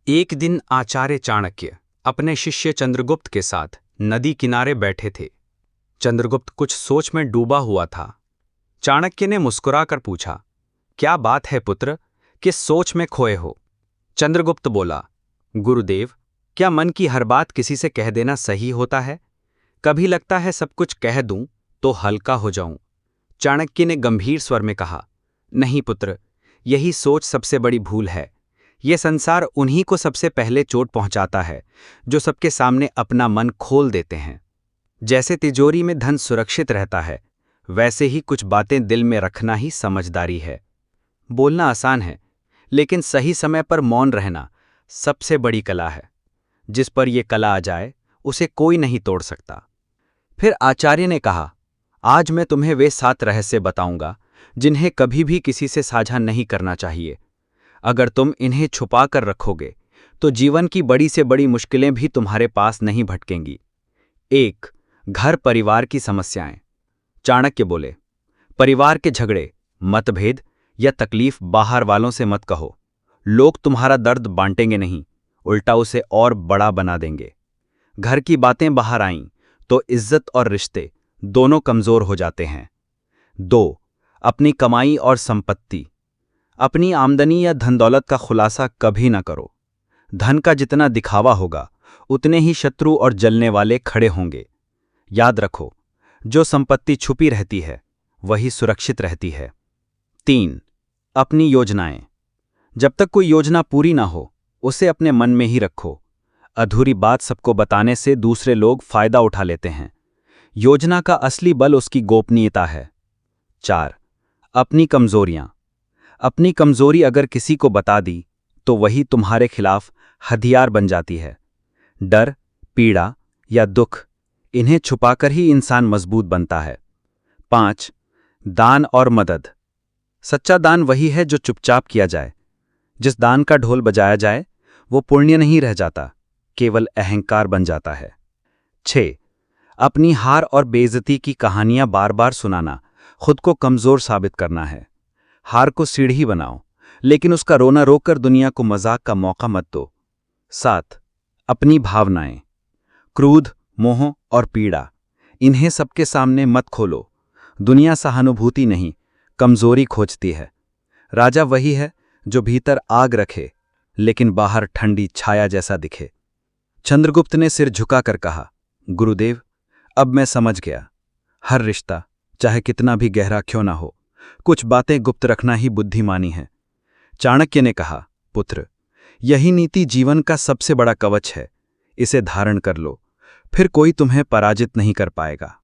एक दिन आचार्य चाणक्य अपने शिष्य चंद्रगुप्त के साथ नदी किनारे बैठे थे। चंद्रगुप्त कुछ सोच में डूबा हुआ था। चाणक्य ने मुस्कुराकर पूछा, क्या बात है पुत्र, किस सोच में खोए हो? चंद्रगुप्त बोला, गुरुदेव, क्या मन की हर बात किसी से कह देना सही होता है? कभी लगता है सब कुछ कह दूं तो हल्का हो जाऊं। चाणक्य ने गंभीर स्वर में कहा, नहीं पुत्र, यही सोच सबसे बड़ी भूल है। यह संसार उन्हीं को सबसे पहले चोट पहुंचाता है जो सबके सामने अपना मन खोल देते हैं। जैसे तिजोरी में धन सुरक्षित रहता है, वैसे ही कुछ बातें दिल में रखना ही समझदारी है। बोलना आसान है, लेकिन सही समय पर मौन रहना सबसे बड़ी कला है। जिस पर यह कला आ जाए, उसे कोई नहीं तोड़ सकता। फिर आचार्य ने कहा, आज मैं तुम्हें वे 7 रहस्य बताऊंगा जिन्हें कभी भी किसी से साझा नहीं करना चाहिए। अगर तुम इन्हें छुपा कर रखोगे तो जीवन की बड़ी से बड़ी मुश्किलें भी तुम्हारे पास नहीं भटकेंगी। 1. घर परिवार की समस्याएं। चाणक्य बोले, परिवार के झगड़े, मतभेद या तकलीफ बाहर वालों से मत कहो। लोग तुम्हारा दर्द बांटेंगे नहीं, उल्टा उसे और बड़ा बना देंगे। घर की बातें बाहर आईं तो इज्जत और रिश्ते दोनों कमजोर हो जाते हैं। 2. अपनी कमाई और संपत्ति। अपनी आमदनी या धन दौलत का खुलासा कभी ना करो। धन का जितना दिखावा होगा, उतने ही शत्रु और जलने वाले खड़े होंगे। याद रखो, जो संपत्ति छुपी रहती है वही सुरक्षित रहती है। 3. अपनी योजनाएं। जब तक कोई योजना पूरी ना हो, उसे अपने मन में ही रखो। अधूरी बात सबको बताने से दूसरे लोग फायदा उठा लेते हैं। योजना का असली बल उसकी गोपनीयता है। 4. अपनी कमजोरियां। अपनी कमजोरी अगर किसी को बता दी तो वही तुम्हारे खिलाफ हथियार बन जाती है। डर, पीड़ा या दुख, इन्हें छुपाकर ही इंसान मजबूत बनता है। 5. दान और मदद। सच्चा दान वही है जो चुपचाप किया जाए। जिस दान का ढोल बजाया जाए वो पुण्य नहीं रह जाता, केवल अहंकार बन जाता है। 6. अपनी हार और बेइज्जती की कहानियां बार बार सुनाना खुद को कमजोर साबित करना है। हार को सीढ़ी बनाओ, लेकिन उसका रोना रोककर दुनिया को मजाक का मौका मत दो। 7. अपनी भावनाएं। क्रोध, मोह और पीड़ा, इन्हें सबके सामने मत खोलो। दुनिया सहानुभूति नहीं, कमजोरी खोजती है। राजा वही है जो भीतर आग रखे लेकिन बाहर ठंडी छाया जैसा दिखे। चंद्रगुप्त ने सिर झुकाकर कहा, गुरुदेव, अब मैं समझ गया। हर रिश्ता, चाहे कितना भी गहरा क्यों ना हो, कुछ बातें गुप्त रखना ही बुद्धिमानी है। चाणक्य ने कहा, पुत्र, यही नीति जीवन का सबसे बड़ा कवच है। इसे धारण कर लो, फिर कोई तुम्हें पराजित नहीं कर पाएगा।